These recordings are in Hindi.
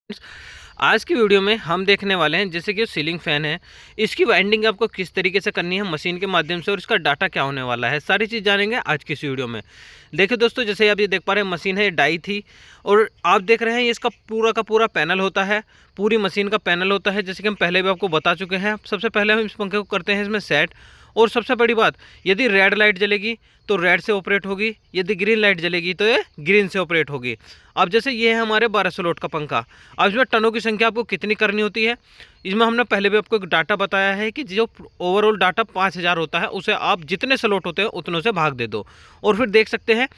आज की वीडियो में हम देखने वाले हैं जैसे कि सीलिंग फैन है, इसकी वाइंडिंग आपको किस तरीके से करनी है मशीन के माध्यम से और इसका डाटा क्या होने वाला है, सारी चीज़ जानेंगे आज की इस वीडियो में। देखिए दोस्तों, जैसे आप ये देख पा रहे हैं मशीन है, ये डाई थी और आप देख रहे हैं ये इसका पूरा का पूरा पैनल होता है, पूरी मशीन का पैनल होता है। जैसे कि हम पहले भी आपको बता चुके हैं। सबसे पहले हम इस पंखे को करते हैं इसमें सेट। और सबसे बड़ी बात, यदि रेड लाइट जलेगी तो रेड से ऑपरेट होगी, यदि ग्रीन लाइट जलेगी तो ये ग्रीन से ऑपरेट होगी। अब जैसे ये है हमारे 1200 वोल्ट का पंखा। अब इसमें टनों की संख्या आपको कितनी करनी होती है, इसमें हमने पहले भी आपको एक डाटा बताया है कि जो ओवरऑल डाटा 5000 होता है उसे आप जितने स्लॉट होते हैं उतनों से भाग दे दो। और फिर देख सकते हैं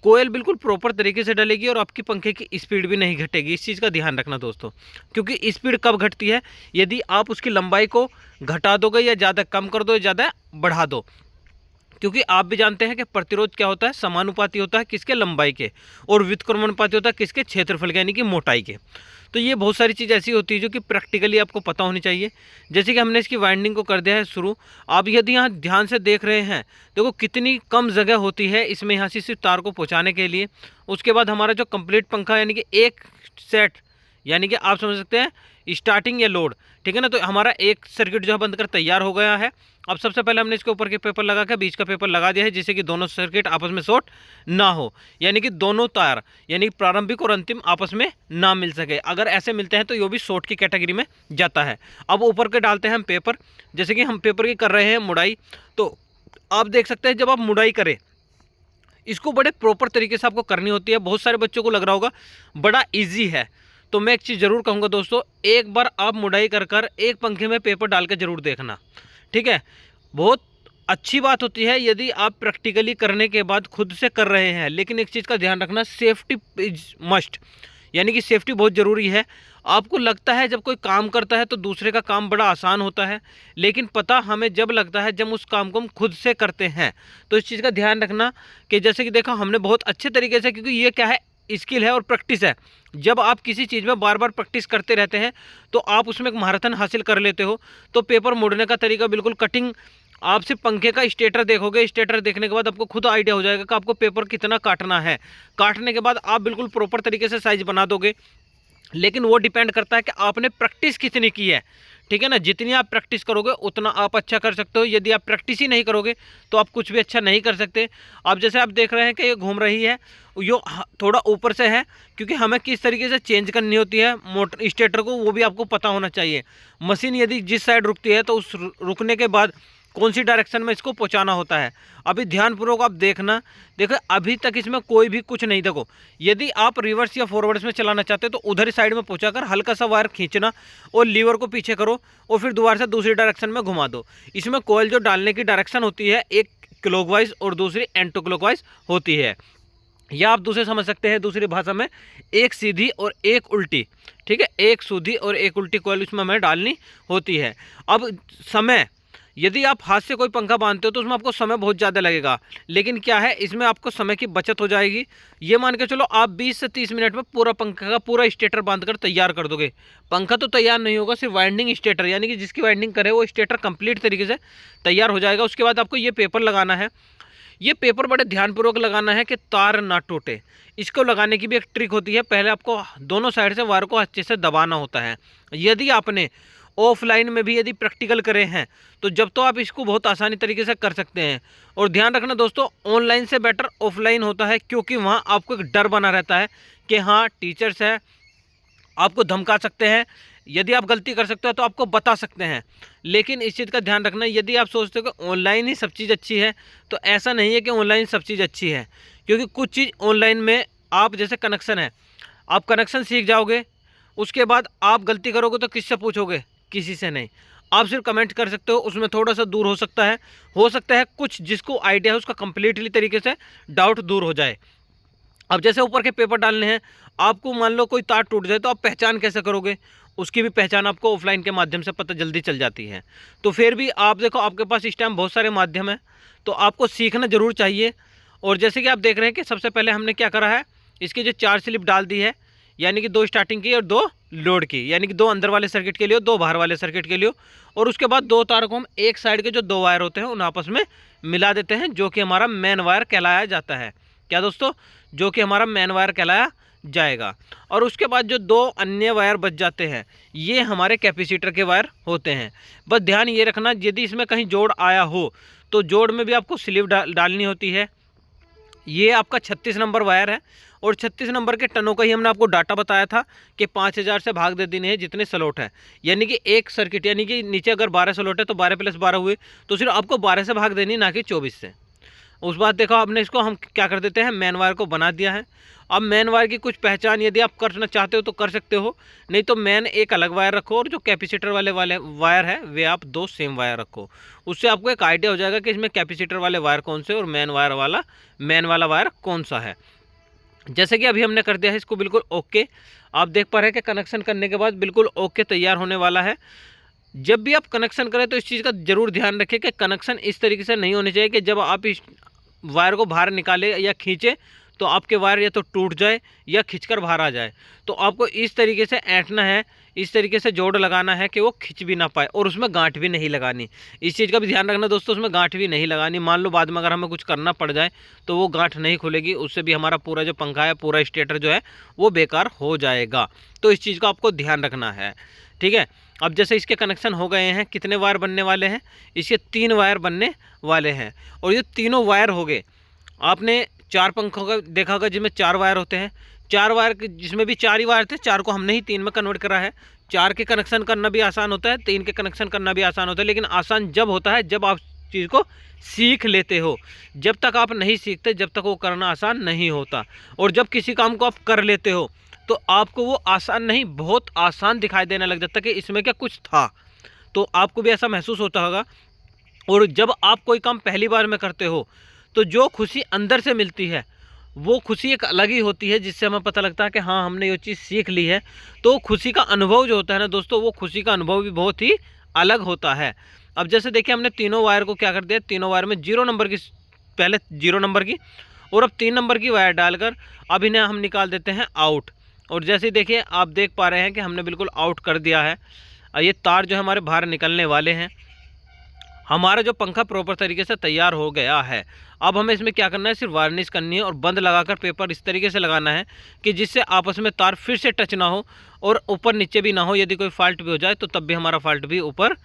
कोयल बिल्कुल प्रॉपर तरीके से डलेगी और आपकी पंखे की स्पीड भी नहीं घटेगी। इस चीज़ का ध्यान रखना दोस्तों, क्योंकि स्पीड कब घटती है, यदि आप उसकी लंबाई को घटा दोगे या ज़्यादा कम कर दो या ज़्यादा बढ़ा दो। क्योंकि आप भी जानते हैं कि प्रतिरोध क्या होता है, समानुपाती होता है किसके, लंबाई के, और व्युत्क्रमणुपाती होता है किसके, क्षेत्रफल के, यानी कि मोटाई के। तो ये बहुत सारी चीज़ ऐसी होती है जो कि प्रैक्टिकली आपको पता होनी चाहिए। जैसे कि हमने इसकी वाइंडिंग को कर दिया है शुरू। आप यदि यहाँ ध्यान से देख रहे हैं, देखो कितनी कम जगह होती है इसमें यहाँ से सिर्फ तार को पहुँचाने के लिए। उसके बाद हमारा जो कंप्लीट पंखा यानी कि एक सेट, यानी कि आप समझ सकते हैं स्टार्टिंग या लोड, ठीक है ना। तो हमारा एक सर्किट जो है बनकर तैयार हो गया है। अब सबसे पहले हमने इसके ऊपर के पेपर लगा के बीच का पेपर लगा दिया है, जिससे कि दोनों सर्किट आपस में शॉर्ट ना हो, यानी कि दोनों तार यानी प्रारंभिक और अंतिम आपस में ना मिल सके। अगर ऐसे मिलते हैं तो ये भी शॉर्ट की कैटेगरी में जाता है। अब ऊपर के डालते हैं हम पेपर। जैसे कि हम पेपर की कर रहे हैं मुड़ाई, तो आप देख सकते हैं जब आप मुड़ाई करें इसको बड़े प्रॉपर तरीके से आपको करनी होती है। बहुत सारे बच्चों को लग रहा होगा बड़ा ईजी है, तो मैं एक चीज़ ज़रूर कहूँगा दोस्तों, एक बार आप मुड़ाई कर कर एक पंखे में पेपर डाल के ज़रूर देखना, ठीक है। बहुत अच्छी बात होती है यदि आप प्रैक्टिकली करने के बाद खुद से कर रहे हैं, लेकिन एक चीज़ का ध्यान रखना, सेफ्टी इज मस्ट, यानी कि सेफ्टी बहुत ज़रूरी है। आपको लगता है जब कोई काम करता है तो दूसरे का काम बड़ा आसान होता है, लेकिन पता हमें जब लगता है जब उस काम को हम खुद से करते हैं। तो इस चीज़ का ध्यान रखना कि जैसे कि देखो हमने बहुत अच्छे तरीके से, क्योंकि ये क्या है, स्किल है और प्रैक्टिस है। जब आप किसी चीज़ में बार बार प्रैक्टिस करते रहते हैं तो आप उसमें एक महारथन हासिल कर लेते हो। तो पेपर मोड़ने का तरीका बिल्कुल कटिंग, आप सिर्फ पंखे का स्टेटर देखोगे, स्टेटर देखने के बाद आपको खुद आइडिया हो जाएगा कि आपको पेपर कितना काटना है। काटने के बाद आप बिल्कुल प्रॉपर तरीके से साइज बना दोगे, लेकिन वो डिपेंड करता है कि आपने प्रैक्टिस कितनी की है, ठीक है ना। जितनी आप प्रैक्टिस करोगे उतना आप अच्छा कर सकते हो। यदि आप प्रैक्टिस ही नहीं करोगे तो आप कुछ भी अच्छा नहीं कर सकते। अब जैसे आप देख रहे हैं कि ये घूम रही है, यो थोड़ा ऊपर से है, क्योंकि हमें किस तरीके से चेंज करनी होती है मोटर स्टेटर को, वो भी आपको पता होना चाहिए। मशीन यदि जिस साइड रुकती है तो उस रुकने के बाद कौन सी डायरेक्शन में इसको पहुंचाना होता है। अभी ध्यानपूर्वक आप देखना। देखो अभी तक इसमें कोई भी कुछ नहीं, देखो यदि आप रिवर्स या फॉरवर्ड्स में चलाना चाहते हो तो उधर ही साइड में पहुंचाकर हल्का सा वायर खींचना और लीवर को पीछे करो और फिर दोबारा से दूसरी डायरेक्शन में घुमा दो। इसमें कोयल जो डालने की डायरेक्शन होती है, एक क्लॉकवाइज और दूसरी एंटी क्लॉकवाइज होती है, या आप दूसरे समझ सकते हैं दूसरी भाषा में, एक सीधी और एक उल्टी, ठीक है। एक सीधी और एक उल्टी कोयल इसमें हमें डालनी होती है। अब समय, यदि आप हाथ से कोई पंखा बांधते हो तो उसमें आपको समय बहुत ज़्यादा लगेगा, लेकिन क्या है इसमें आपको समय की बचत हो जाएगी। ये मान के चलो आप 20 से 30 मिनट में पूरा पंखा का पूरा स्टेटर बांधकर तैयार कर दोगे। पंखा तो तैयार नहीं होगा, सिर्फ वाइंडिंग स्टेटर, यानी कि जिसकी वाइंडिंग करे वो स्टेटर कंप्लीट तरीके से तैयार हो जाएगा। उसके बाद आपको ये पेपर लगाना है। ये पेपर बड़े ध्यानपूर्वक लगाना है कि तार ना टूटे। इसको लगाने की भी एक ट्रिक होती है। पहले आपको दोनों साइड से वायर को अच्छे से दबाना होता है। यदि आपने ऑफलाइन में भी यदि प्रैक्टिकल करे हैं तो जब तो आप इसको बहुत आसानी तरीके से कर सकते हैं। और ध्यान रखना दोस्तों, ऑनलाइन से बेटर ऑफलाइन होता है, क्योंकि वहाँ आपको एक डर बना रहता है कि हाँ टीचर्स है, आपको धमका सकते हैं, यदि आप गलती कर सकते हो तो आपको बता सकते हैं। लेकिन इस चीज़ का ध्यान रखना, यदि आप सोचते हो कि ऑनलाइन ही सब चीज़ अच्छी है तो ऐसा नहीं है कि ऑनलाइन सब चीज़ अच्छी है। क्योंकि कुछ चीज़ ऑनलाइन में, आप जैसे कनेक्शन है, आप कनेक्शन सीख जाओगे, उसके बाद आप गलती करोगे तो किससे पूछोगे, किसी से नहीं। आप सिर्फ कमेंट कर सकते हो, उसमें थोड़ा सा दूर हो सकता है कुछ जिसको आइडिया है उसका कंप्लीटली तरीके से डाउट दूर हो जाए। अब जैसे ऊपर के पेपर डालने हैं, आपको मान लो कोई तार टूट जाए तो आप पहचान कैसे करोगे, उसकी भी पहचान आपको ऑफलाइन के माध्यम से पता जल्दी चल जाती है। तो फिर भी आप देखो आपके पास इस टाइम बहुत सारे माध्यम हैं, तो आपको सीखना ज़रूर चाहिए। और जैसे कि आप देख रहे हैं कि सबसे पहले हमने क्या करा है, इसकी जो 4 स्लिप डाल दी है, यानी कि 2 स्टार्टिंग की और 2 लोड की, यानी कि 2 अंदर वाले सर्किट के लिए और 2 बाहर वाले सर्किट के लिए। और उसके बाद 2 तारों को हम एक साइड के जो 2 वायर होते हैं उन आपस में मिला देते हैं, जो कि हमारा मेन वायर कहलाया जाता है। क्या दोस्तों, जो कि हमारा मेन वायर कहलाया जाएगा। और उसके बाद जो 2 अन्य वायर बच जाते हैं ये हमारे कैपेसिटर के वायर होते हैं। बस ध्यान ये रखना, यदि इसमें कहीं जोड़ आया हो तो जोड़ में भी आपको स्लीव डालनी होती है। ये आपका 36 नंबर वायर है और 36 नंबर के टनों का ही हमने आपको डाटा बताया था कि 5000 से भाग दे देने हैं जितने स्लॉट है, यानी कि एक सर्किट, यानी कि नीचे अगर 12 स्लॉट है तो 12 + 12 हुए, तो सिर्फ आपको 12 से भाग देनी, ना कि 24 से। उस बात देखो आपने, इसको हम क्या कर देते हैं, मेन वायर को बना दिया है। अब मेन वायर की कुछ पहचान यदि आप करना चाहते हो तो कर सकते हो, नहीं तो मेन एक अलग वायर रखो और जो कैपेसिटर वाले वायर है वे आप 2 सेम वायर रखो। उससे आपको एक आइडिया हो जाएगा कि इसमें कैपेसिटर वाले वायर कौन से और मेन वाला वायर कौन सा है। जैसे कि अभी हमने कर दिया है इसको बिल्कुल ओके। आप देख पा रहे हैं कि कनेक्शन करने के बाद बिल्कुल ओके तैयार होने वाला है। जब भी आप कनेक्शन करें तो इस चीज़ का जरूर ध्यान रखें कि कनेक्शन इस तरीके से नहीं होने चाहिए कि जब आप इस वायर को बाहर निकाले या खींचे तो आपके वायर या तो टूट जाए या खींचकर बाहर आ जाए। तो आपको इस तरीके से ऐंठना है, इस तरीके से जोड़ लगाना है कि वो खिंच भी ना पाए, और उसमें गांठ भी नहीं लगानी। इस चीज़ का भी ध्यान रखना दोस्तों, उसमें गांठ भी नहीं लगानी। मान लो बाद में अगर हमें कुछ करना पड़ जाए तो वो गांठ नहीं खुलेगी, उससे भी हमारा पूरा जो पंखा है, पूरा स्टेटर जो है वो बेकार हो जाएगा। तो इस चीज़ का आपको ध्यान रखना है, ठीक है। अब जैसे इसके कनेक्शन हो गए हैं, कितने वायर बनने वाले हैं, इसके 3 वायर बनने वाले हैं। और ये तीनों वायर हो गए, आपने 4 पंखों का देखा होगा जिसमें 4 वायर होते हैं। 4 वायर जिसमें भी 4 ही वायर थे, 4 को हमने ही 3 में कन्वर्ट करा है। 4 के कनेक्शन करना भी आसान होता है, 3 के कनेक्शन करना भी आसान होता है, लेकिन आसान जब होता है जब आप चीज़ को सीख लेते हो। जब तक आप नहीं सीखते जब तक वो करना आसान नहीं होता। और जब किसी काम को आप कर लेते हो तो आपको वो आसान नहीं, बहुत आसान दिखाई देने लग जाता है कि इसमें क्या कुछ था। तो आपको भी ऐसा महसूस होता होगा। और जब आप कोई काम पहली बार में करते हो तो जो खुशी अंदर से मिलती है वो खुशी एक अलग ही होती है, जिससे हमें पता लगता है कि हाँ हमने ये चीज़ सीख ली है। तो खुशी का अनुभव जो होता है ना दोस्तों, वो खुशी का अनुभव भी बहुत ही अलग होता है। अब जैसे देखिए हमने तीनों वायर को क्या कर दिया, तीनों वायर में 0 नंबर की, पहले 0 नंबर की और अब 3 नंबर की वायर डालकर अब इन्हें हम निकाल देते हैं आउट। और जैसे देखिए आप देख पा रहे हैं कि हमने बिल्कुल आउट कर दिया है। ये तार जो है हमारे बाहर निकलने वाले हैं। हमारा जो पंखा प्रॉपर तरीके से तैयार हो गया है। अब हमें इसमें क्या करना है, सिर्फ वार्निश करनी है और बंद लगाकर पेपर इस तरीके से लगाना है कि जिससे आपस में तार फिर से टच ना हो और ऊपर नीचे भी ना हो। यदि कोई फॉल्ट भी हो जाए तो तब भी हमारा फॉल्ट भी ऊपर